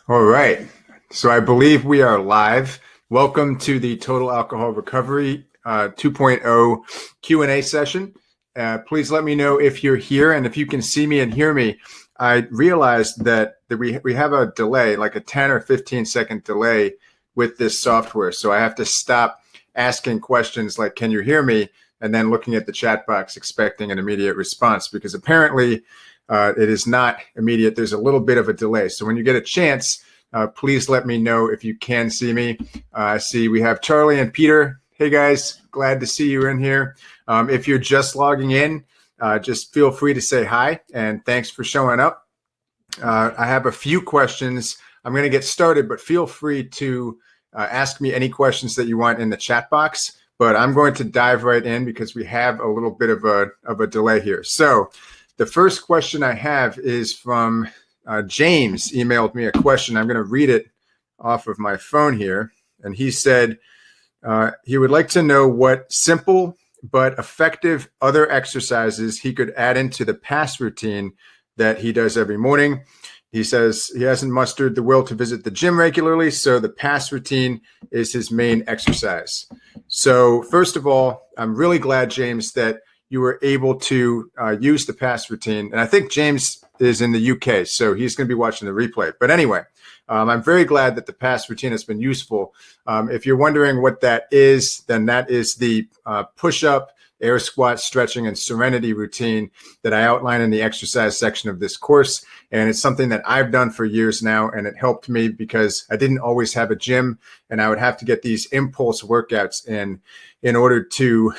All right. So I believe we are live. Welcome to the Total Alcohol Recovery 2.0 Q&A session. Please let me know if you're here and if you can see me and hear me. I realized that we have a delay, like a 10 or 15-second delay with this software. So I have to stop asking questions like, can you hear me? And then looking at the chat box, expecting an immediate response, because apparently it is not immediate. There's a little bit of a delay. So when you get a chance, please let me know if you can see me. I see we have Charlie and Peter. Hey guys, glad to see you in here. If you're just logging in, just feel free to say hi and thanks for showing up. I have a few questions. I'm going to get started, but feel free to ask me any questions that you want in the chat box. But I'm going to dive right in because we have a little bit of a delay here. So the first question I have is from James. Emailed me a question. I'm going to read it off of my phone here. And he said he would like to know what simple but effective other exercises he could add into the PASS routine that he does every morning. He says he hasn't mustered the will to visit the gym regularly, so the PASS routine is his main exercise. So first of all, I'm really glad, James, that you were able to use the PASS routine. And I think James is in the UK, so he's going to be watching the replay. But anyway, I'm very glad that the PASS routine has been useful. If you're wondering what that is, then that is the push-up, air squat, stretching, and serenity routine that I outline in the exercise section of this course. And it's something that I've done for years now, and it helped me because I didn't always have a gym, and I would have to get these impulse workouts in order to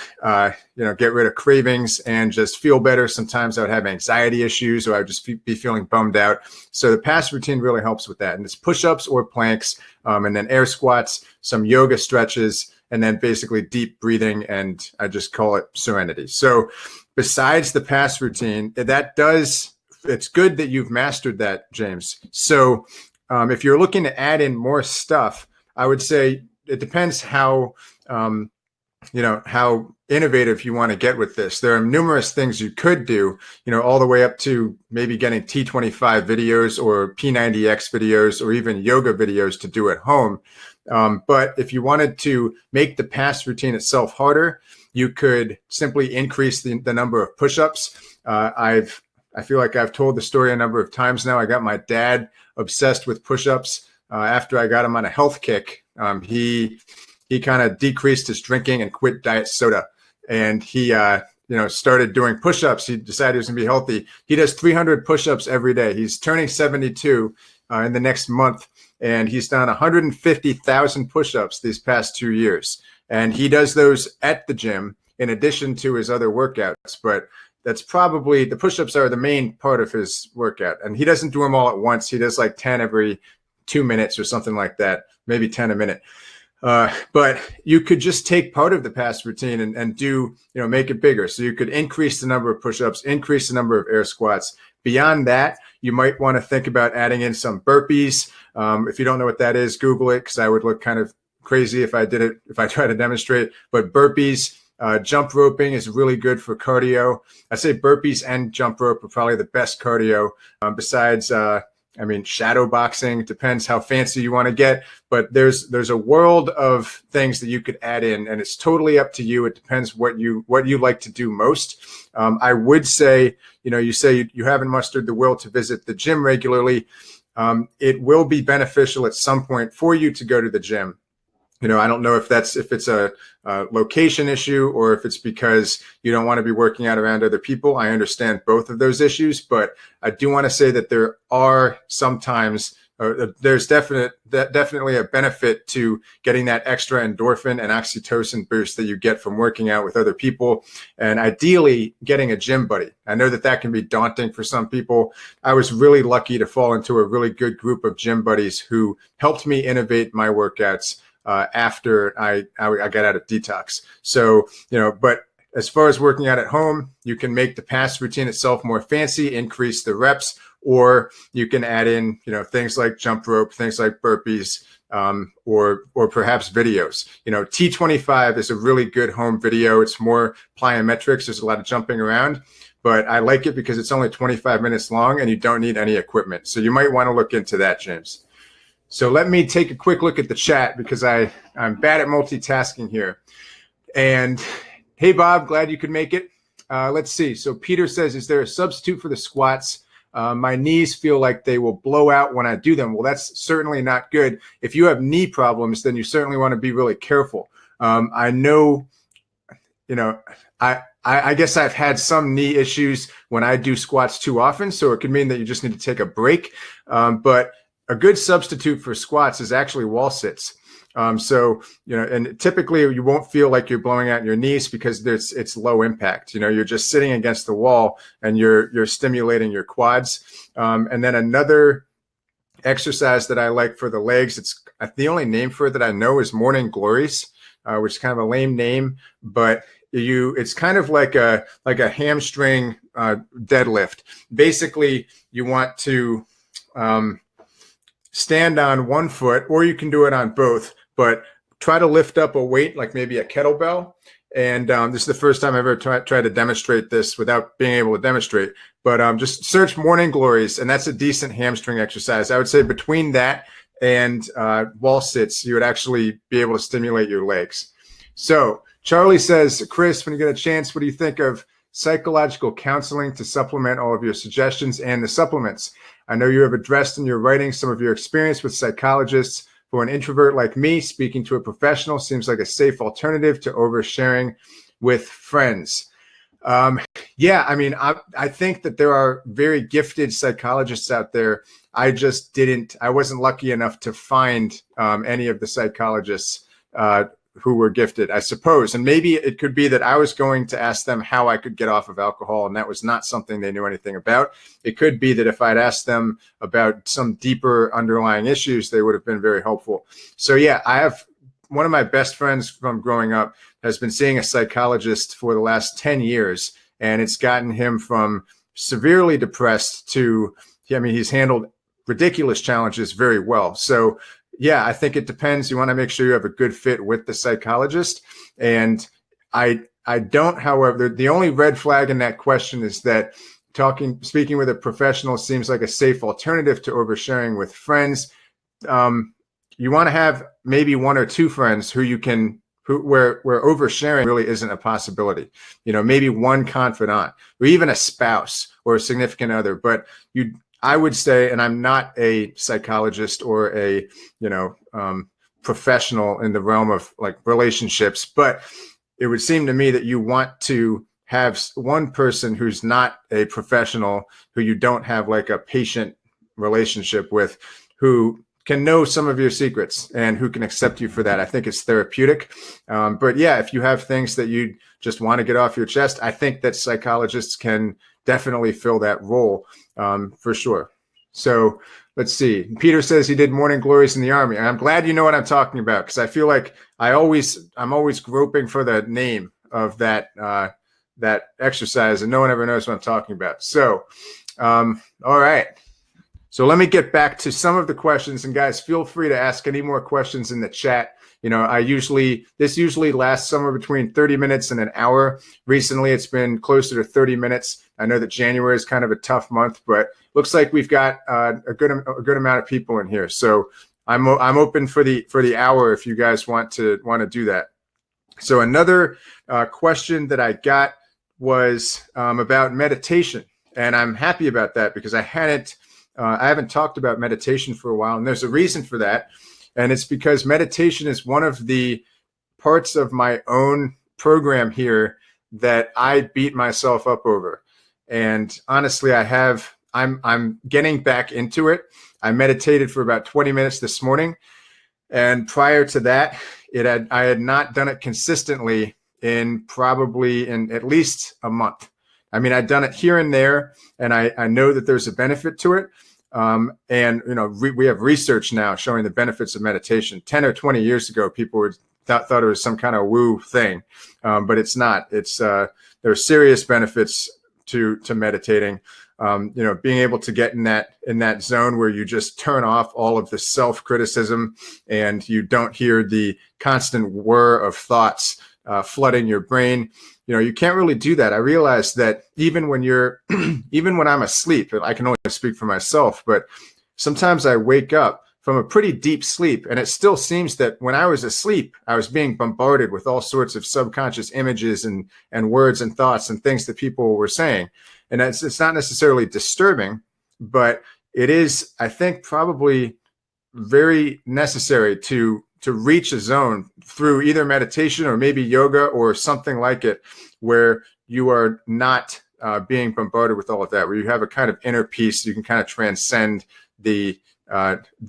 get rid of cravings and just feel better. Sometimes I would have anxiety issues, or I would just be feeling bummed out. So the PASS routine really helps with that. And it's push-ups or planks, and then air squats, some yoga stretches, and then basically deep breathing, and I just call it serenity. So besides the PASS routine, it's good that you've mastered that, James. So if you're looking to add in more stuff, I would say it depends how innovative you want to get with this. There are numerous things you could do, all the way up to maybe getting T25 videos or P90X videos or even yoga videos to do at home. But if you wanted to make the PASS routine itself harder, you could simply increase the number of push-ups. I feel like I've told the story a number of times now. I got my dad obsessed with push-ups after I got him on a health kick. He kind of decreased his drinking and quit diet soda. And he started doing push-ups. He decided he was going to be healthy. He does 300 push-ups every day. He's turning 72 in the next month. And he's done 150,000 push-ups these past 2 years. And he does those at the gym in addition to his other workouts. But that's probably, the push-ups are the main part of his workout. And he doesn't do them all at once. He does like 10 every 2 minutes or something like that, maybe 10 a minute. But you could just take part of the PASS routine and do, make it bigger. So you could increase the number of push-ups, increase the number of air squats. Beyond that, you might want to think about adding in some burpees. If you don't know what that is, Google it, because I would look kind of crazy if I try to demonstrate. But burpees, jump roping is really good for cardio. I say burpees and jump rope are probably the best cardio. Besides, shadow boxing, depends how fancy you want to get, but there's a world of things that you could add in, and it's totally up to you. It depends what you like to do most. I would say, you say you haven't mustered the will to visit the gym regularly. It will be beneficial at some point for you to go to the gym. I don't know if it's a location issue or if it's because you don't want to be working out around other people. I understand both of those issues, but I do want to say that there are sometimes there's definitely a benefit to getting that extra endorphin and oxytocin boost that you get from working out with other people, and ideally getting a gym buddy. I know that can be daunting for some people. I was really lucky to fall into a really good group of gym buddies who helped me innovate my workouts after I got out of detox. So, but as far as working out at home, you can make the PASS routine itself more fancy, increase the reps, or you can add in, things like jump rope, things like burpees, or perhaps videos. T25 is a really good home video. It's more plyometrics. There's a lot of jumping around, but I like it because it's only 25 minutes long and you don't need any equipment. So you might want to look into that, James. So let me take a quick look at the chat because I'm bad at multitasking here. And hey, Bob, glad you could make it. Let's see. So Peter says, is there a substitute for the squats? My knees feel like they will blow out when I do them. Well, that's certainly not good. If you have knee problems, then you certainly want to be really careful. I know, I guess I've had some knee issues when I do squats too often. So it could mean that you just need to take a break. But a good substitute for squats is actually wall sits. And typically you won't feel like you're blowing out your knees because it's low impact. You're just sitting against the wall and you're stimulating your quads. And then another exercise that I like for the legs, it's the only name for it that I know is morning glories, which is kind of a lame name, but it's kind of like a hamstring deadlift. Basically, you want to stand on one foot, or you can do it on both, but try to lift up a weight like maybe a kettlebell. And this is the first time I've ever tried to demonstrate this without being able to demonstrate. But just search morning glories, and that's a decent hamstring exercise. I would say between that and wall sits, you would actually be able to stimulate your legs. So Charlie says, Chris, when you get a chance, what do you think of psychological counseling to supplement all of your suggestions and the supplements? I know you have addressed in your writing some of your experience with psychologists. For an introvert like me, speaking to a professional seems like a safe alternative to oversharing with friends. Yeah, I mean, I think that there are very gifted psychologists out there. I wasn't lucky enough to find any of the psychologists who were gifted, I suppose. And maybe it could be that I was going to ask them how I could get off of alcohol, and that was not something they knew anything about. It could be that if I'd asked them about some deeper underlying issues, they would have been very helpful. So yeah, I have one of my best friends from growing up has been seeing a psychologist for the last 10 years, and it's gotten him from severely depressed to, he's handled ridiculous challenges very well. So yeah, I think it depends. You want to make sure you have a good fit with the psychologist. And I don't, however, the only red flag in that question is that speaking with a professional seems like a safe alternative to oversharing with friends. You want to have maybe one or two friends where oversharing really isn't a possibility. Maybe one confidant or even a spouse or a significant other, but I would say, and I'm not a psychologist or a, professional in the realm of like relationships, but it would seem to me that you want to have one person who's not a professional, who you don't have like a patient relationship with, who can know some of your secrets and who can accept you for that. I think it's therapeutic. But yeah, if you have things that you just want to get off your chest, I think that psychologists can definitely fill that role for sure. So let's see. Peter says he did morning glories in the Army. I'm glad you know what I'm talking about, because I feel like I'm always groping for the name of that exercise, and no one ever knows what I'm talking about. So, all right. So let me get back to some of the questions, and guys, feel free to ask any more questions in the chat. This usually lasts somewhere between 30 minutes and an hour. Recently, it's been closer to 30 minutes. I know that January is kind of a tough month, but looks like we've got a good amount of people in here. So I'm open for the hour if you guys want to do that. So another question that I got was about meditation, and I'm happy about that because I haven't talked about meditation for a while, and there's a reason for that. And it's because meditation is one of the parts of my own program here that I beat myself up over. And honestly, I'm getting back into it. I meditated for about 20 minutes this morning. And prior to that, I had not done it consistently in at least a month. I'd done it here and there, and I know that there's a benefit to it. We have research now showing the benefits of meditation. 10 or 20 years ago, people thought it was some kind of woo thing, but it's not. There are serious benefits to meditating. Being able to get in that zone where you just turn off all of the self-criticism and you don't hear the constant whir of thoughts flooding your brain. You can't really do that. I realize that even when I'm asleep, I can only speak for myself, but sometimes I wake up from a pretty deep sleep. And it still seems that when I was asleep, I was being bombarded with all sorts of subconscious images and words and thoughts and things that people were saying. And it's not necessarily disturbing, but it is, I think, probably very necessary to reach a zone through either meditation or maybe yoga or something like it, where you are not being bombarded with all of that, where you have a kind of inner peace. You can kind of transcend the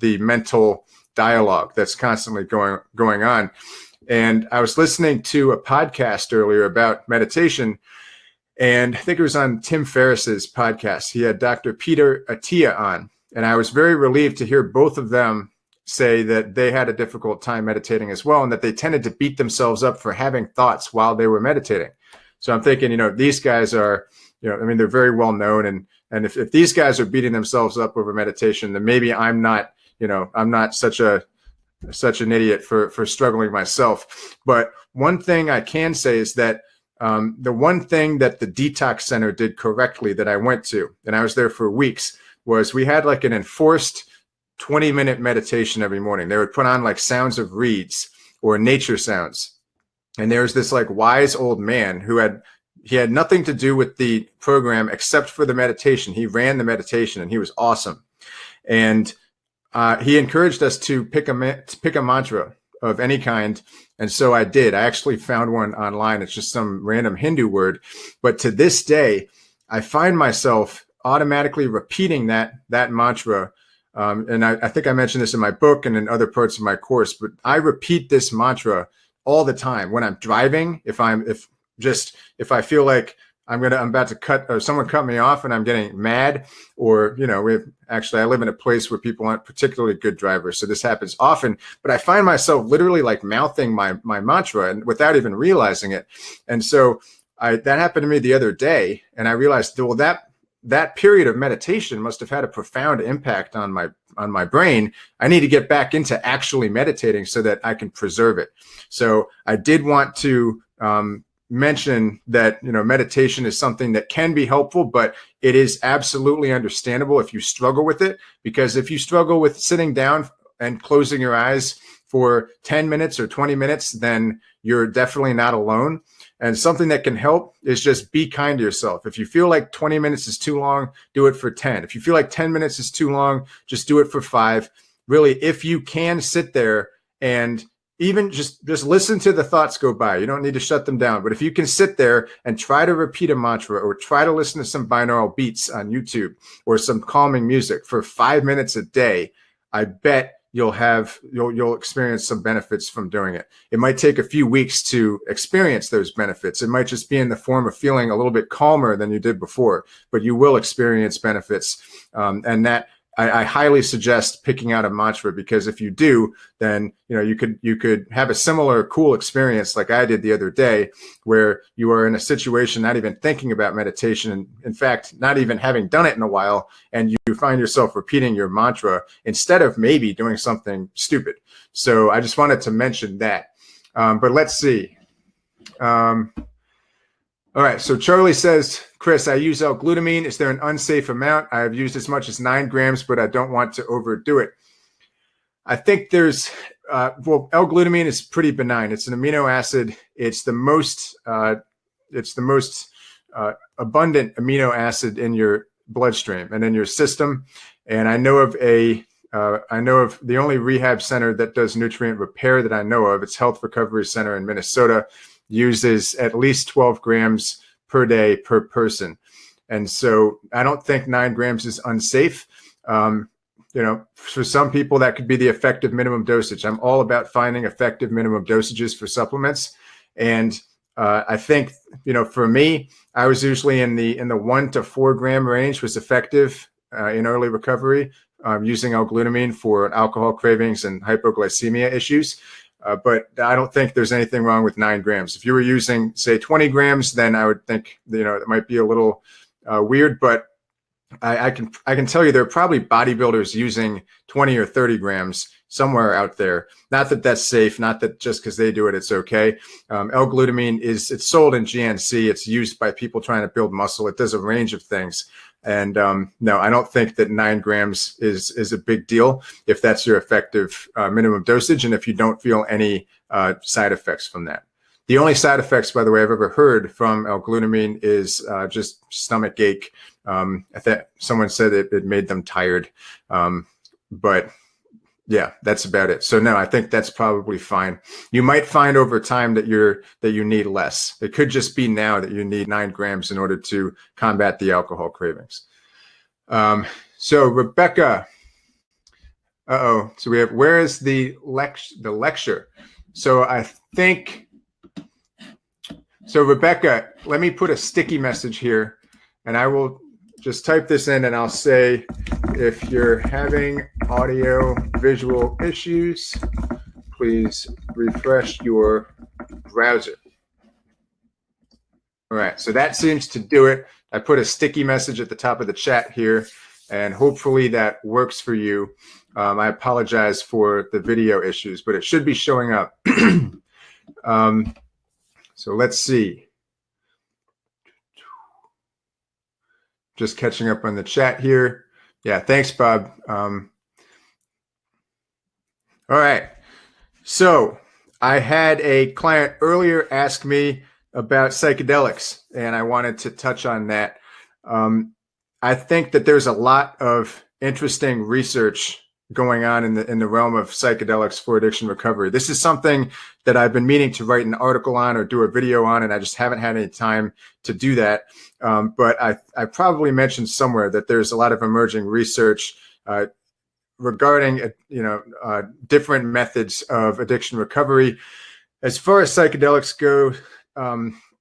mental dialogue that's constantly going on. And I was listening to a podcast earlier about meditation, and I think it was on Tim Ferriss's podcast. He had Dr. Peter Attia on, and I was very relieved to hear both of them say that they had a difficult time meditating as well, and that they tended to beat themselves up for having thoughts while they were meditating. So I'm thinking, these guys are, they're very well known, and if these guys are beating themselves up over meditation, then maybe I'm not such an idiot for struggling myself. But one thing I can say is that the one thing that the detox center did correctly that I went to, and I was there for weeks, was we had like an enforced 20-minute meditation every morning. They would put on like sounds of reeds or nature sounds. And there was this like wise old man who had nothing to do with the program except for the meditation. He ran the meditation, and he was awesome. And he encouraged us to pick a mantra of any kind. And so I did. I actually found one online. It's just some random Hindu word. But to this day, I find myself automatically repeating that mantra. And I think I mentioned this in my book and in other parts of my course, but I repeat this mantra all the time when I'm driving. If I feel like I'm about to cut, or someone cut me off and I'm getting mad, or, I live in a place where people aren't particularly good drivers, so this happens often, but I find myself literally like mouthing my mantra and without even realizing it. And so that happened to me the other day, and I realized, well, that period of meditation must have had a profound impact on my brain. I need to get back into actually meditating so that I can preserve it. So I did want to mention that, meditation is something that can be helpful, but it is absolutely understandable if you struggle with it, because if you struggle with sitting down and closing your eyes for 10 minutes or 20 minutes, then you're definitely not alone. And something that can help is just be kind to yourself. If you feel like 20 minutes is too long, do it for 10. If you feel like 10 minutes is too long, just do it for 5. Really, if you can sit there and even just listen to the thoughts go by, you don't need to shut them down. But if you can sit there and try to repeat a mantra, or try to listen to some binaural beats on YouTube or some calming music for 5 minutes a day, I bet you'll experience some benefits from doing it. It might take a few weeks to experience those benefits. It might just be in the form of feeling a little bit calmer than you did before, but you will experience benefits. And that I highly suggest picking out a mantra, because if you do, then you could have a similar cool experience like I did the other day, where you are in a situation not even thinking about meditation, and in fact not even having done it in a while, and you find yourself repeating your mantra instead of maybe doing something stupid. So I just wanted to mention that. But let's see. All right, so Charlie says, Chris, I use L-glutamine. Is there an unsafe amount? I have used as much as 9 grams, but I don't want to overdo it. I think there's, L-glutamine is pretty benign. It's an amino acid. It's the most abundant amino acid in your bloodstream and in your system. And I know of the only rehab center that does nutrient repair that I know of. It's Health Recovery Center in Minnesota. Uses at least 12 grams per day per person. And so I don't think 9 grams is unsafe. For some people that could be the effective minimum dosage. I'm all about finding effective minimum dosages for supplements. And I think, for me, I was usually in the 1 to 4 gram range was effective in early recovery, using L-glutamine for alcohol cravings and hypoglycemia issues. But I don't think there's anything wrong with 9 grams. If you were using, say, 20 grams, then I would think, it might be a little weird. But I can tell you there are probably bodybuilders using 20 or 30 grams somewhere out there. Not that that's safe, not that just because they do it, it's okay. L-glutamine it's sold in GNC. It's used by people trying to build muscle. It does a range of things. And no, I don't think that 9 grams is a big deal if that's your effective minimum dosage, and if you don't feel any side effects from that. The only side effects, by the way, I've ever heard from L-glutamine is just stomach ache. I think someone said it made them tired, but yeah, that's about it. So no, I think that's probably fine. You might find over time that you need less. It could just be now that you need 9 grams in order to combat the alcohol cravings. So Rebecca, so we have, where is the lecture? So I think. So Rebecca, let me put a sticky message here, and I will just type this in, and I'll say, if you're having audio visual issues, please refresh your browser. All right, so that seems to do it. I put a sticky message at the top of the chat here, and hopefully that works for you. I apologize for the video issues, but it should be showing up. So let's see. Just catching up on the chat here. Yeah, thanks, Bob. All right. So I had a client earlier ask me about psychedelics, and I wanted to touch on that. I think that there's a lot of interesting research going on in the realm of psychedelics for addiction recovery. This is something that I've been meaning to write an article on or do a video on, and I just haven't had any time to do that. But I probably mentioned somewhere that there's a lot of emerging research regarding different methods of addiction recovery. As far as psychedelics go,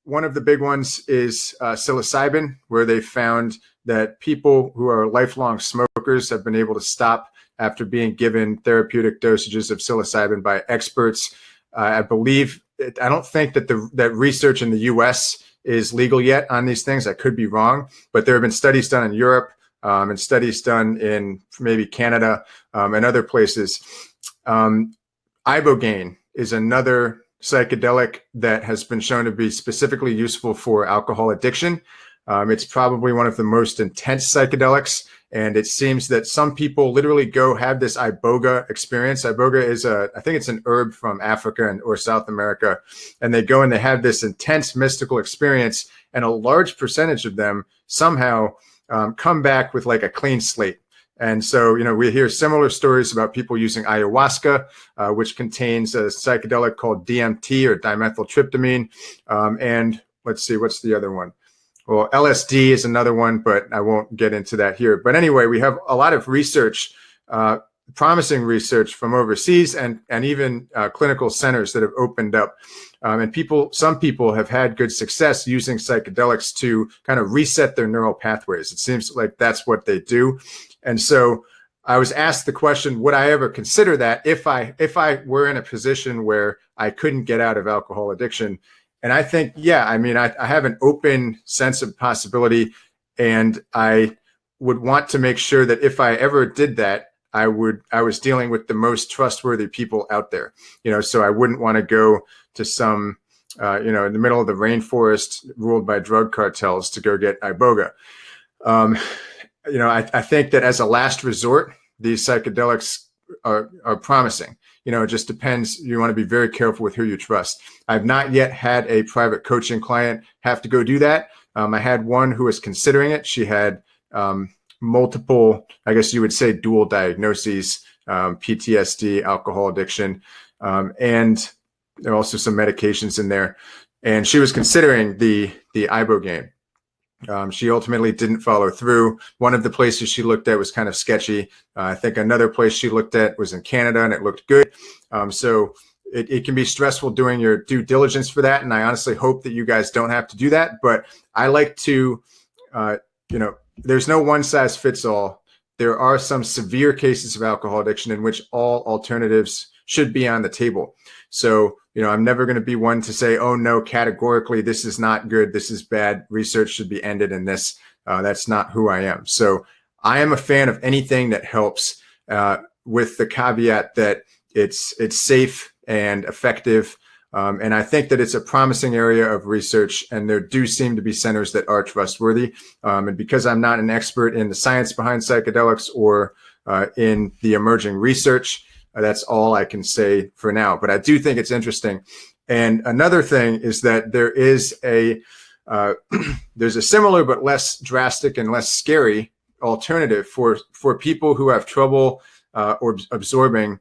one of the big ones is psilocybin, where they found that people who are lifelong smokers have been able to stop after being given therapeutic dosages of psilocybin by experts. I believe, I don't think that that research in the US is legal yet on these things. I could be wrong, but there have been studies done in Europe and studies done in maybe Canada and other places. Ibogaine is another psychedelic that has been shown to be specifically useful for alcohol addiction. It's probably one of the most intense psychedelics. And it seems that some people literally go have this iboga experience. Iboga is I think it's an herb from Africa or South America. And they go and they have this intense mystical experience. And a large percentage of them somehow come back with like a clean slate. And so, we hear similar stories about people using ayahuasca, which contains a psychedelic called DMT or dimethyltryptamine. And let's see, what's the other one? Well, LSD is another one, but I won't get into that here. But anyway, we have a lot of research, promising research from overseas and even clinical centers that have opened up. And some people have had good success using psychedelics to kind of reset their neural pathways. It seems like that's what they do. And so I was asked the question, would I ever consider that if I were in a position where I couldn't get out of alcohol addiction? And I think, yeah, I have an open sense of possibility, and I would want to make sure that if I ever did that, I was dealing with the most trustworthy people out there, so I wouldn't want to go to some, in the middle of the rainforest ruled by drug cartels to go get iboga. I think that as a last resort, these psychedelics are promising. It just depends. You want to be very careful with who you trust. I've not yet had a private coaching client have to go do that. I had one who was considering it. She had multiple, I guess you would say, dual diagnoses, PTSD, alcohol addiction, and there are also some medications in there. And she was considering the ibogaine. She ultimately didn't follow through. One of the places she looked at was kind of sketchy. I think another place she looked at was in Canada, and it looked good. So it can be stressful doing your due diligence for that. And I honestly hope that you guys don't have to do that. But I like to, there's no one size fits all. There are some severe cases of alcohol addiction in which all alternatives should be on the table. So, I'm never going to be one to say, oh, no, categorically, this is not good. This is bad. Research should be ended in this. That's not who I am. So I am a fan of anything that helps, with the caveat that it's safe and effective. And I think that it's a promising area of research, and there do seem to be centers that are trustworthy. And because I'm not an expert in the science behind psychedelics or in the emerging research, that's all I can say for now. But I do think it's interesting. And another thing is that there is there's a similar but less drastic and less scary alternative for people who have trouble or absorbing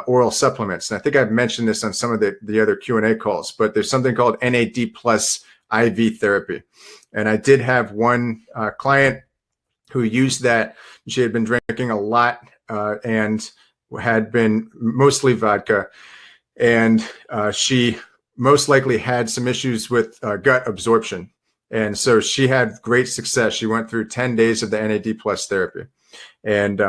oral supplements. And I think I've mentioned this on some of the other Q&A calls, but there's something called NAD plus IV therapy. And I did have one client who used that. She had been drinking a lot and had been mostly vodka. And she most likely had some issues with gut absorption. And so she had great success. She went through 10 days of the NAD plus therapy. And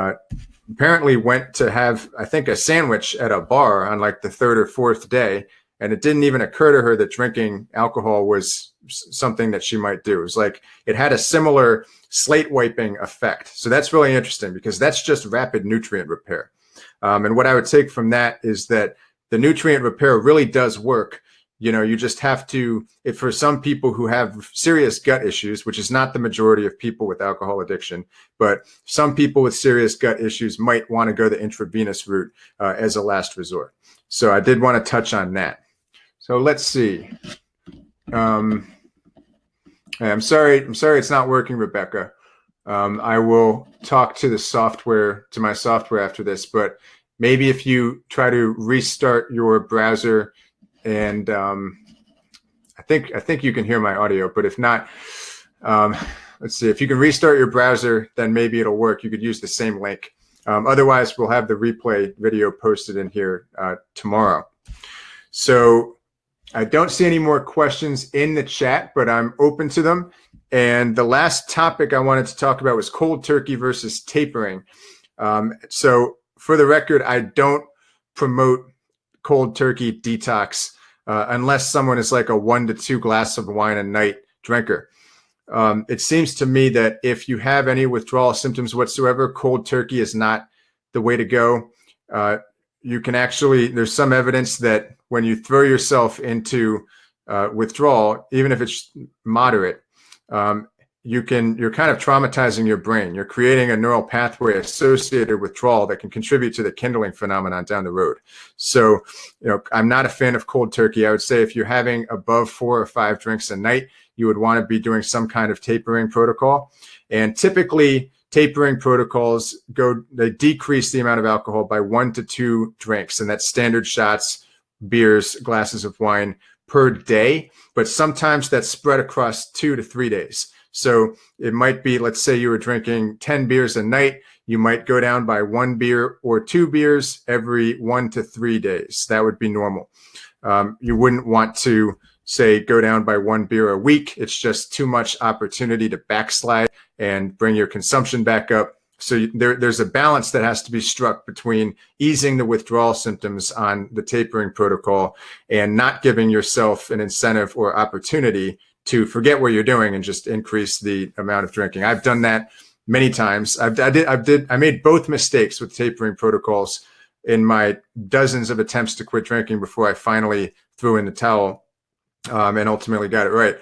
apparently went to have, I think, a sandwich at a bar on like the third or fourth day. And it didn't even occur to her that drinking alcohol was something that she might do. It was like it had a similar slate wiping effect. So that's really interesting because that's just rapid nutrient repair. And what I would take from that is that the nutrient repair really does work. You know, you just have to, if for some people who have serious gut issues, which is not the majority of people with alcohol addiction, but some people with serious gut issues might want to go the intravenous route as a last resort. So I did want to touch on that. So let's see. I'm sorry it's not working, Rebecca. I will talk to my software after this, but maybe if you try to restart your browser, and I think you can hear my audio, but if not, let's see, if you can restart your browser, then maybe it'll work. You could use the same link. Otherwise, we'll have the replay video posted in here tomorrow. So I don't see any more questions in the chat, but I'm open to them. And the last topic I wanted to talk about was cold turkey versus tapering. So for the record, I don't promote cold turkey detox unless someone is like a 1 to 2 glasses of wine a night drinker. It seems to me that if you have any withdrawal symptoms whatsoever, cold turkey is not the way to go. You can actually, there's some evidence that when you throw yourself into withdrawal, even if it's moderate, you're kind of traumatizing your brain. You're creating a neural pathway associated with withdrawal that can contribute to the kindling phenomenon down the road. So, I'm not a fan of cold turkey. I would say if you're having above 4 or 5 drinks a night, you would want to be doing some kind of tapering protocol. And typically, tapering protocols they decrease the amount of alcohol by 1 to 2 drinks, and that's standard shots, beers, glasses of wine per day. But sometimes that's spread across 2 to 3 days. So it might be, let's say you were drinking 10 beers a night, you might go down by 1 beer or 2 beers every 1 to 3 days. That would be normal. You wouldn't want to, say, go down by 1 beer a week. It's just too much opportunity to backslide and bring your consumption back up. So there's a balance that has to be struck between easing the withdrawal symptoms on the tapering protocol and not giving yourself an incentive or opportunity to forget what you're doing and just increase the amount of drinking. I've done that many times. I made both mistakes with tapering protocols in my dozens of attempts to quit drinking before I finally threw in the towel and ultimately got it right.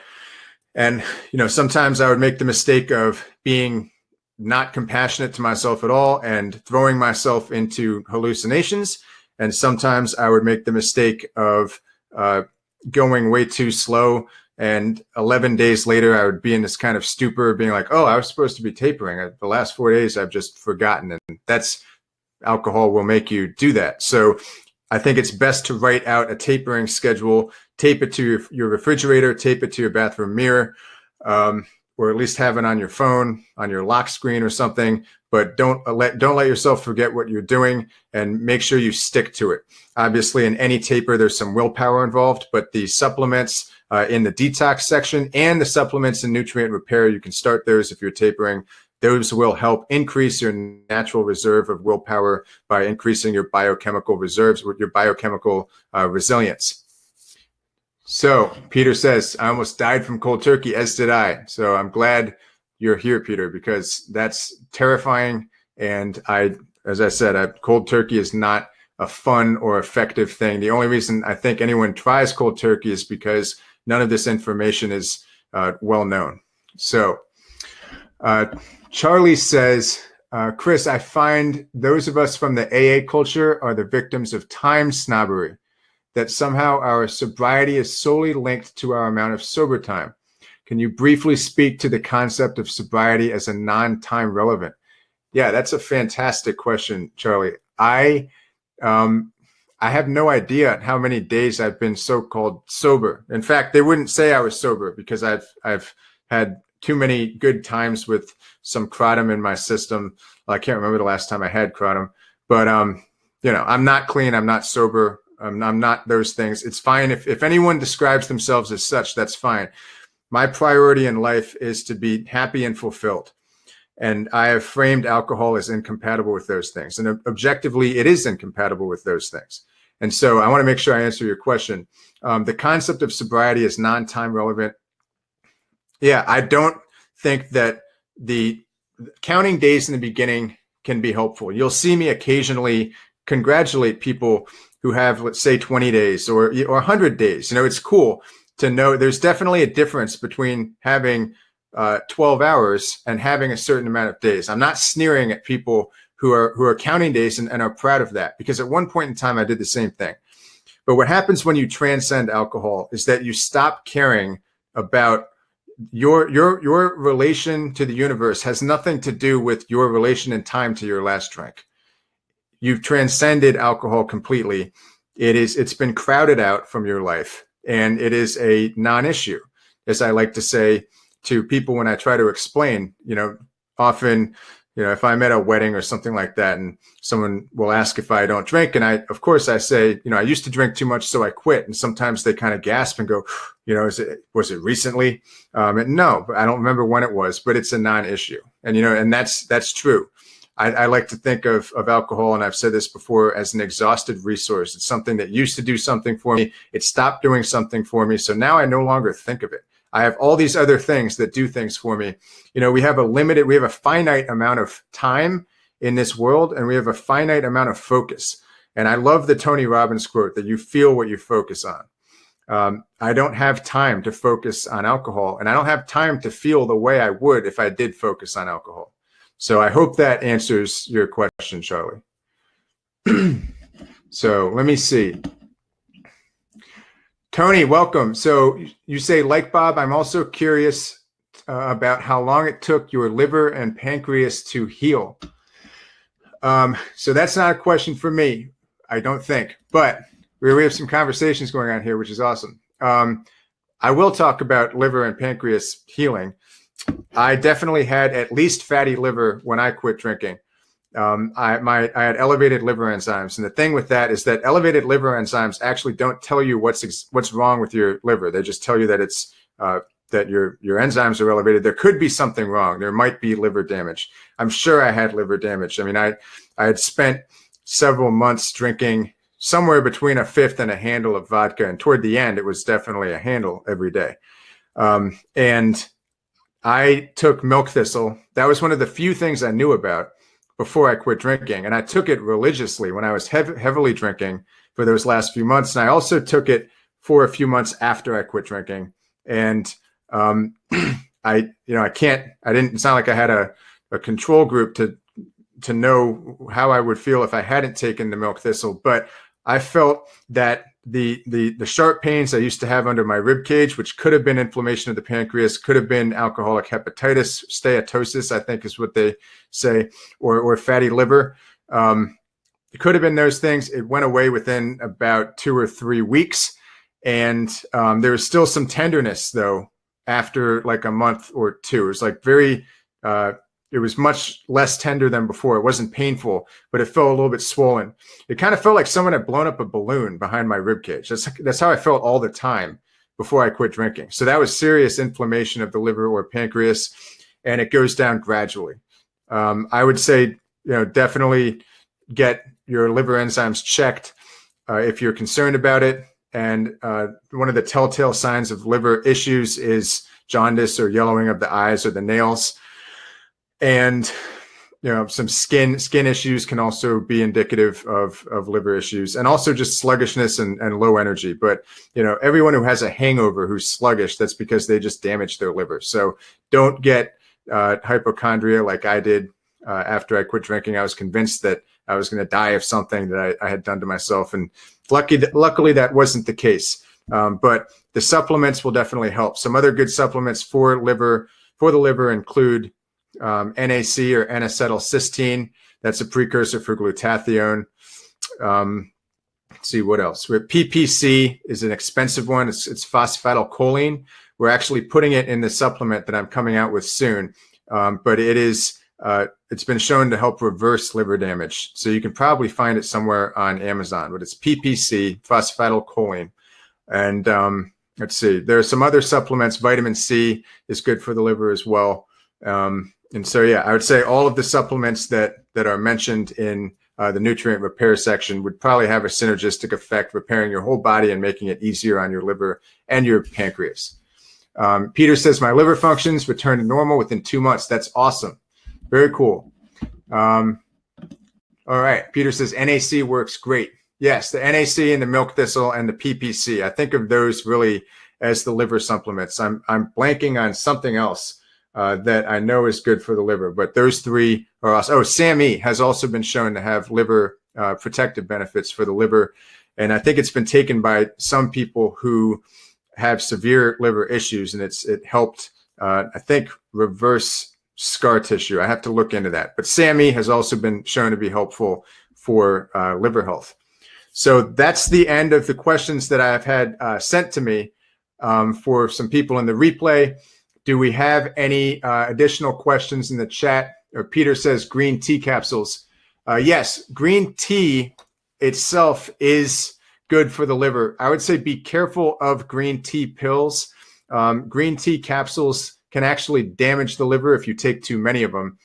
And, sometimes I would make the mistake of being not compassionate to myself at all and throwing myself into hallucinations. And sometimes I would make the mistake of going way too slow. And 11 days later, I would be in this kind of stupor, being like, oh, I was supposed to be tapering. The last 4 days, I've just forgotten. And alcohol will make you do that. So I think it's best to write out a tapering schedule, tape it to your refrigerator, tape it to your bathroom mirror, or at least have it on your phone, on your lock screen or something. But don't let yourself forget what you're doing, and make sure you stick to it. Obviously, in any taper, there's some willpower involved, but the supplements in the detox section and the supplements in nutrient repair, you can start those if you're tapering. Those will help increase your natural reserve of willpower by increasing your biochemical reserves with your biochemical resilience. So Peter says, I almost died from cold turkey, as did I. So I'm glad you're here, Peter, because that's terrifying. And as I said, cold turkey is not a fun or effective thing. The only reason I think anyone tries cold turkey is because none of this information is well known. So Charlie says, Chris, I find those of us from the AA culture are the victims of time snobbery, that somehow our sobriety is solely linked to our amount of sober time. Can you briefly speak to the concept of sobriety as a non-time relevant? Yeah, that's a fantastic question, Charlie. I have no idea how many days I've been so-called sober. In fact, they wouldn't say I was sober because I've had too many good times with some kratom in my system. Well, I can't remember the last time I had kratom, but I'm not clean. I'm not sober. I'm not those things. It's fine if anyone describes themselves as such. That's fine. My priority in life is to be happy and fulfilled. And I have framed alcohol as incompatible with those things. And objectively, it is incompatible with those things. And so I want to make sure I answer your question. The concept of sobriety is non-time relevant. Yeah, I don't think that the counting days in the beginning can be helpful. You'll see me occasionally congratulate people who have, let's say, 20 days or 100 days. It's cool to know there's definitely a difference between having 12 hours and having a certain amount of days. I'm not sneering at people who are counting days and are proud of that, because at one point in time I did the same thing. But what happens when you transcend alcohol is that you stop caring about your relation to the universe. Has nothing to do with your relation in time to your last drink. You've transcended alcohol completely. It's been crowded out from your life, and it is a non-issue, as I like to say to people when I try to explain. Often, if I'm at a wedding or something like that, and someone will ask if I don't drink, and of course I say, I used to drink too much, so I quit. And sometimes they kind of gasp and go, was it recently? And no, I don't remember when it was, but it's a non-issue. And and that's true. I like to think of alcohol, and I've said this before, as an exhausted resource. It's something that used to do something for me. It stopped doing something for me. So now I no longer think of it. I have all these other things that do things for me. We have a finite amount of time in this world, and we have a finite amount of focus. And I love the Tony Robbins quote that you feel what you focus on. I don't have time to focus on alcohol, and I don't have time to feel the way I would if I did focus on alcohol. So I hope that answers your question, Charlie. So let me see. Tony, welcome. So you say, like Bob, I'm also curious about how long it took your liver and pancreas to heal. So that's not a question for me, I don't think, but we have some conversations going on here, which is awesome. I will talk about liver and pancreas healing. I definitely had at least fatty liver when I quit drinking. I had elevated liver enzymes, and the thing with that is that elevated liver enzymes actually don't tell you what's wrong with your liver. They just tell you that it's that your enzymes are elevated. There could be something wrong. There might be liver damage. I'm sure I had liver damage. I mean, I had spent several months drinking somewhere between a fifth and a handle of vodka, and toward the end, it was definitely a handle every day. And I took milk thistle. That was one of the few things I knew about before I quit drinking. And I took it religiously when I was heavily drinking for those last few months. And I also took it for a few months after I quit drinking. And it's not like I had a control group to know how I would feel if I hadn't taken the milk thistle. But I felt that the sharp pains I used to have under my rib cage, which could have been inflammation of the pancreas, could have been alcoholic hepatitis, steatosis, I think is what they say, or fatty liver. It could have been those things. It went away within about 2 or 3 weeks. And there was still some tenderness, though, after like a month or two. It was like it was much less tender than before. It wasn't painful, but it felt a little bit swollen. It kind of felt like someone had blown up a balloon behind my rib cage. That's how I felt all the time before I quit drinking. So that was serious inflammation of the liver or pancreas, and it goes down gradually. I would say, definitely get your liver enzymes checked if you're concerned about it. And one of the telltale signs of liver issues is jaundice or yellowing of the eyes or the nails. And some skin issues can also be indicative of liver issues, and also just sluggishness and low energy. But everyone who has a hangover who's sluggish, that's because they just damaged their liver. So don't get hypochondria like I did after I quit drinking. I was convinced that I was going to die of something that I had done to myself, and luckily that wasn't the case. But the supplements will definitely help. Some other good supplements for the liver include NAC, or N-acetylcysteine. That's a precursor for glutathione. Let's see what else. PPC is an expensive one. It's phosphatidylcholine. We're actually putting it in the supplement that I'm coming out with soon. But it's been shown to help reverse liver damage. So you can probably find it somewhere on Amazon, but it's PPC, phosphatidylcholine. And let's see, there are some other supplements. Vitamin C is good for the liver as well. And so, yeah, I would say all of the supplements that are mentioned in the nutrient repair section would probably have a synergistic effect, repairing your whole body and making it easier on your liver and your pancreas. Peter says, my liver functions returned to normal within 2 months. That's awesome. Very cool. All right. Peter says, NAC works great. Yes, the NAC and the milk thistle and the PPC. I think of those really as the liver supplements. I'm blanking on something else that I know is good for the liver, but those three are awesome. Oh, SAMe has also been shown to have liver protective benefits for the liver. And I think it's been taken by some people who have severe liver issues, and it helped, I think, reverse scar tissue. I have to look into that. But SAMe has also been shown to be helpful for liver health. So that's the end of the questions that I've had sent to me for some people in the replay. Do we have any additional questions in the chat? Or Peter says green tea capsules. Yes, green tea itself is good for the liver. I would say be careful of green tea pills. Green tea capsules can actually damage the liver if you take too many of them.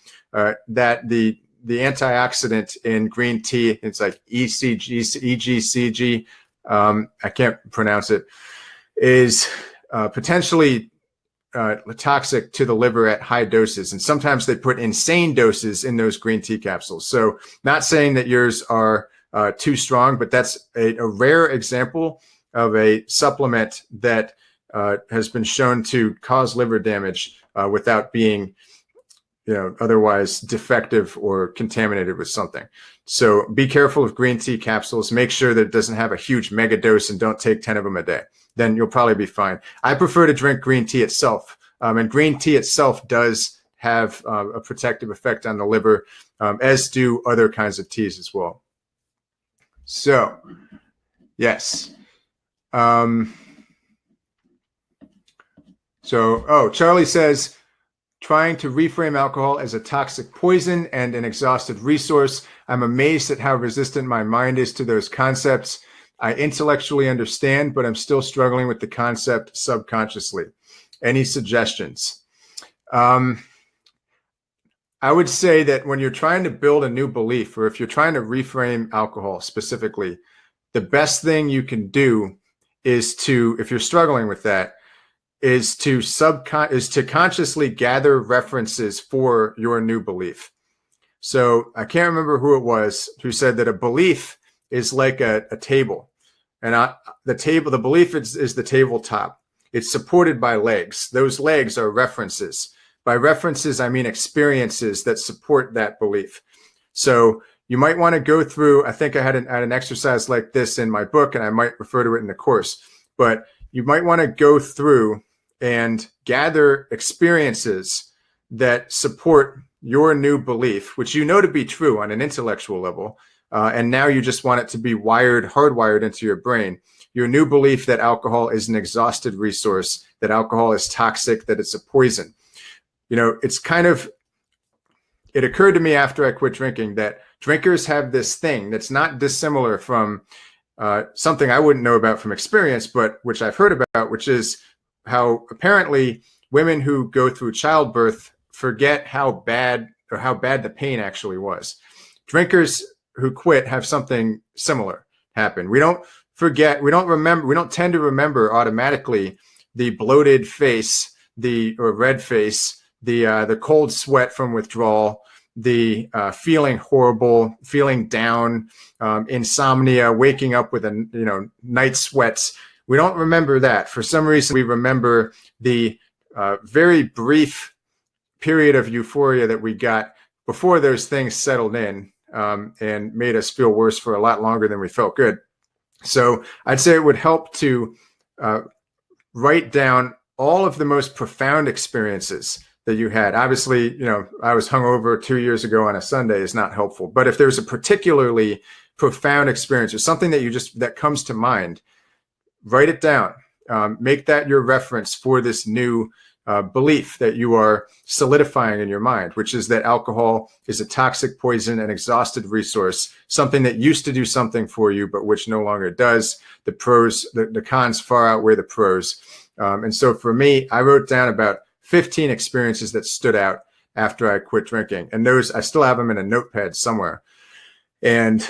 That the antioxidant in green tea, it's like EGCG, I can't pronounce it, is potentially toxic to the liver at high doses. And sometimes they put insane doses in those green tea capsules. So not saying that yours are too strong, but that's a rare example of a supplement that has been shown to cause liver damage without being otherwise defective or contaminated with something. So be careful of green tea capsules. Make sure that it doesn't have a huge mega dose, and don't take 10 of them a day. Then you'll probably be fine. I prefer to drink green tea itself. And green tea itself does have a protective effect on the liver, as do other kinds of teas as well. So, yes. Charlie says, trying to reframe alcohol as a toxic poison and an exhausted resource. I'm amazed at how resistant my mind is to those concepts. I intellectually understand, but I'm still struggling with the concept subconsciously. Any suggestions? I would say that when you're trying to build a new belief, or if you're trying to reframe alcohol specifically, the best thing you can do is to, if you're struggling with that, is to consciously gather references for your new belief. So I can't remember who it was who said that a belief is like a table, and the belief is the tabletop. It's supported by legs. Those legs are references. By references, I mean experiences that support that belief. So you might want to go through, I think I had an exercise like this in my book, and I might refer to it in the course, but you might want to go through and gather experiences that support your new belief, which you know to be true on an intellectual level, and now you just want it to be hardwired into your brain. Your new belief that alcohol is an exhausted resource, that alcohol is toxic, that it's a poison. It occurred to me after I quit drinking that drinkers have this thing that's not dissimilar from something I wouldn't know about from experience, but which I've heard about, which is how apparently women who go through childbirth forget how bad the pain actually was. Drinkers who quit have something similar happen. We don't tend to remember automatically the bloated face, the red face, the cold sweat from withdrawal, the feeling horrible, feeling down, insomnia, waking up with night sweats. We don't remember that. For some reason, we remember the very brief period of euphoria that we got before those things settled in and made us feel worse for a lot longer than we felt good. So I'd say it would help to write down all of the most profound experiences that you had. Obviously, I was hungover 2 years ago on a Sunday is not helpful. But if there's a particularly profound experience or something that comes to mind, write it down. Make that your reference for this new belief that you are solidifying in your mind, which is that alcohol is a toxic poison, an exhausted resource, something that used to do something for you, but which no longer does. The cons far outweigh the pros. And so for me, I wrote down about 15 experiences that stood out after I quit drinking. And those, I still have them in a notepad somewhere. And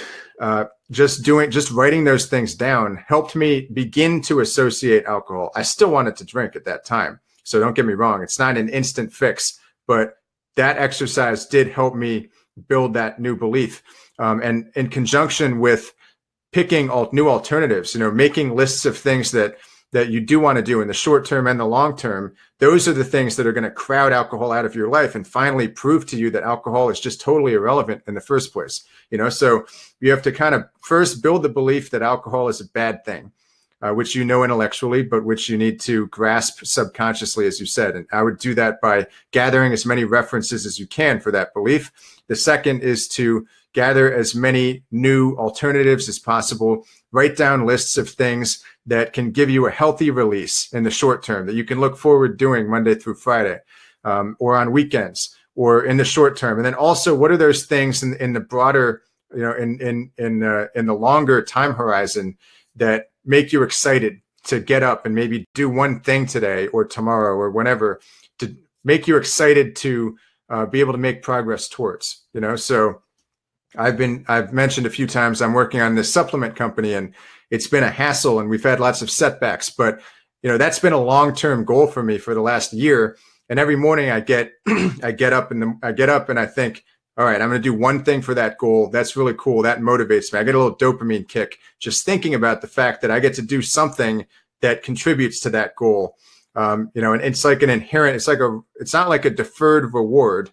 just writing those things down helped me begin to associate alcohol. I still wanted to drink at that time. So don't get me wrong. It's not an instant fix, but that exercise did help me build that new belief. And in conjunction with picking new alternatives, making lists of things that you do want to do in the short term and the long term, those are the things that are going to crowd alcohol out of your life and finally prove to you that alcohol is just totally irrelevant in the first place. So you have to kind of first build the belief that alcohol is a bad thing, which intellectually, but which you need to grasp subconsciously, as you said. And I would do that by gathering as many references as you can for that belief. The second is to gather as many new alternatives as possible. Write down lists of things that can give you a healthy release in the short term that you can look forward doing Monday through Friday, or on weekends, or in the short term. And then also, what are those things in the broader, in the longer time horizon that make you excited to get up and maybe do one thing today or tomorrow or whenever to make you excited to be able to make progress towards, So I've mentioned a few times I'm working on this supplement company, and it's been a hassle and we've had lots of setbacks, but that's been a long-term goal for me for the last year. And every morning I get up and I think, all right, I'm going to do one thing for that goal. That's really cool. That motivates me. I get a little dopamine kick just thinking about the fact that I get to do something that contributes to that goal. And it's like it's not like a deferred reward.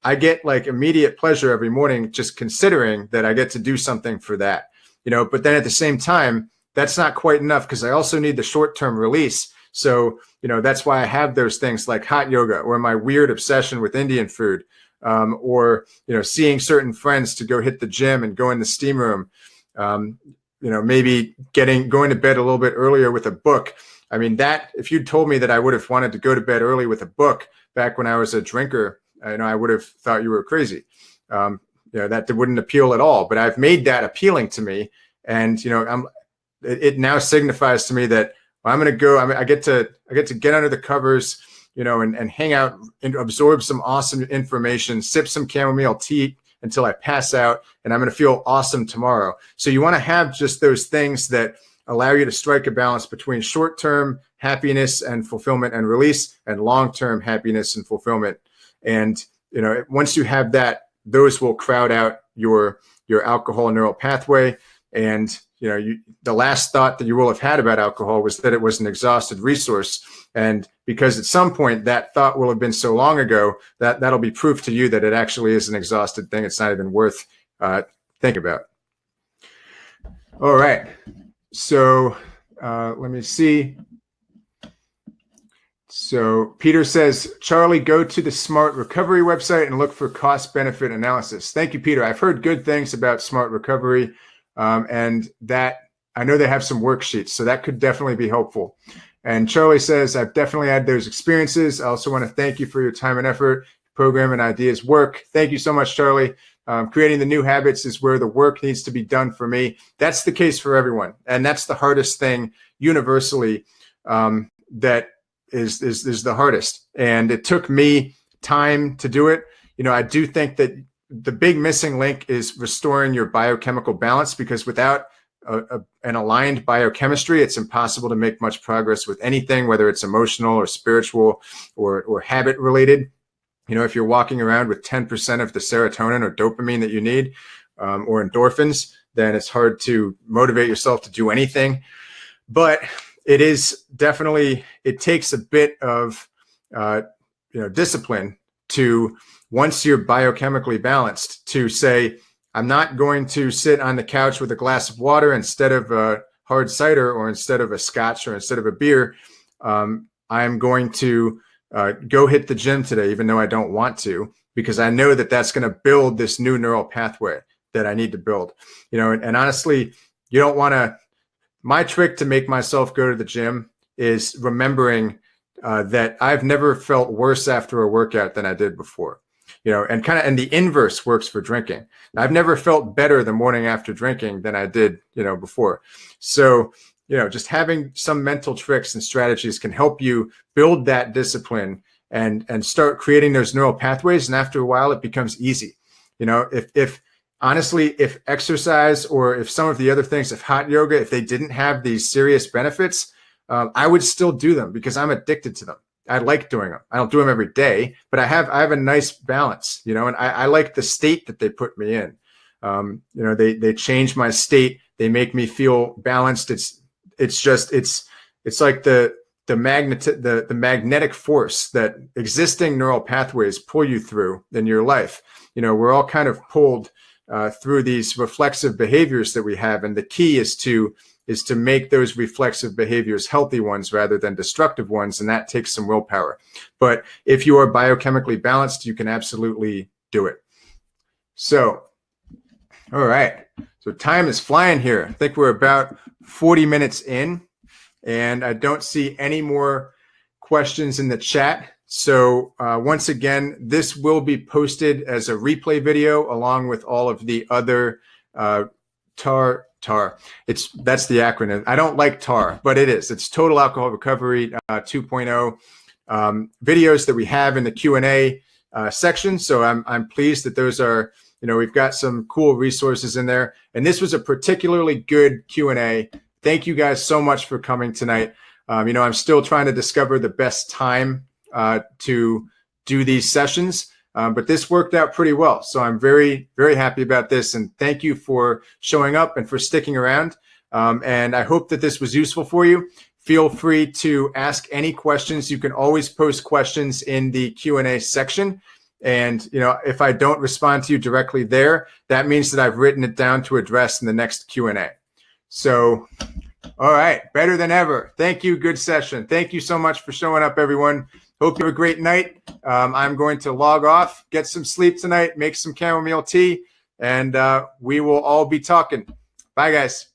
I get like immediate pleasure every morning just considering that I get to do something for that, but then at the same time, that's not quite enough because I also need the short-term release. So, that's why I have those things like hot yoga or my weird obsession with Indian food, or, seeing certain friends to go hit the gym and go in the steam room, maybe going to bed a little bit earlier with a book. I mean, that if you'd told me that I would have wanted to go to bed early with a book back when I was a drinker, I would have thought you were crazy. That wouldn't appeal at all. But I've made that appealing to me, and it now signifies to me that I'm going to go. I get to get under the covers, and hang out and absorb some awesome information, sip some chamomile tea until I pass out, and I'm going to feel awesome tomorrow. So you want to have just those things that allow you to strike a balance between short-term happiness and fulfillment and release, and long-term happiness and fulfillment. And, once you have that, those will crowd out your alcohol neural pathway. And, the last thought that you will have had about alcohol was that it was an exhausted resource. And because at some point that thought will have been so long ago, that'll be proof to you that it actually is an exhausted thing. It's not even worth thinking about. All right. So let me see. So Peter says, Charlie, go to the Smart Recovery website and look for cost-benefit analysis. Thank you, Peter. I've heard good things about Smart Recovery, and that I know they have some worksheets, so that could definitely be helpful. And Charlie says, I've definitely had those experiences. I also want to thank you for your time and effort. Program and ideas work. Thank you so much, Charlie. Creating the new habits is where the work needs to be done for me. That's the case for everyone. And that's the hardest thing universally, that is the hardest. And it took me time to do it. I do think that the big missing link is restoring your biochemical balance, because without an aligned biochemistry, it's impossible to make much progress with anything, whether it's emotional or spiritual or habit related. If you're walking around with 10% of the serotonin or dopamine that you need, or endorphins, then it's hard to motivate yourself to do anything. But it is definitely, it takes a bit of discipline to, once you're biochemically balanced, to say, I'm not going to sit on the couch with a glass of water instead of a hard cider, or instead of a scotch, or instead of a beer. I'm going to go hit the gym today, even though I don't want to, because I know that that's going to build this new neural pathway that I need to build. And honestly, you don't want to. My trick to make myself go to the gym is remembering that I've never felt worse after a workout than I did before. And the inverse works for drinking. I've never felt better the morning after drinking than I did, before. So, just having some mental tricks and strategies can help you build that discipline and start creating those neural pathways. And after a while, it becomes easy. If honestly, if exercise, or if some of the other things, if hot yoga, if they didn't have these serious benefits, I would still do them because I'm addicted to them. I like doing them. I don't do them every day, but I have a nice balance, and I like the state that they put me in. They change my state. They make me feel balanced. It's like the magnetic force that existing neural pathways pull you through in your life. We're all kind of pulled through these reflexive behaviors that we have. And the key is to make those reflexive behaviors healthy ones rather than destructive ones. And that takes some willpower. But if you are biochemically balanced, you can absolutely do it. So, all right. So time is flying here. I think we're about 40 minutes in, and I don't see any more questions in the chat. So once again, this will be posted as a replay video along with all of the other TAR. That's the acronym. I don't like TAR, but it is. It's Total Alcohol Recovery 2.0 videos that we have in the Q&A section. So I'm pleased that those are, we've got some cool resources in there. And this was a particularly good Q&A. Thank you guys so much for coming tonight. I'm still trying to discover the best time to do these sessions, but this worked out pretty well. So I'm very, very happy about this. And thank you for showing up and for sticking around. And I hope that this was useful for you. Feel free to ask any questions. You can always post questions in the Q&A section. And, if I don't respond to you directly there, that means that I've written it down to address in the next Q&A. So, all right, better than ever. Thank you. Good session. Thank you so much for showing up, everyone. Hope you have a great night. I'm going to log off, get some sleep tonight, make some chamomile tea, and we will all be talking. Bye, guys.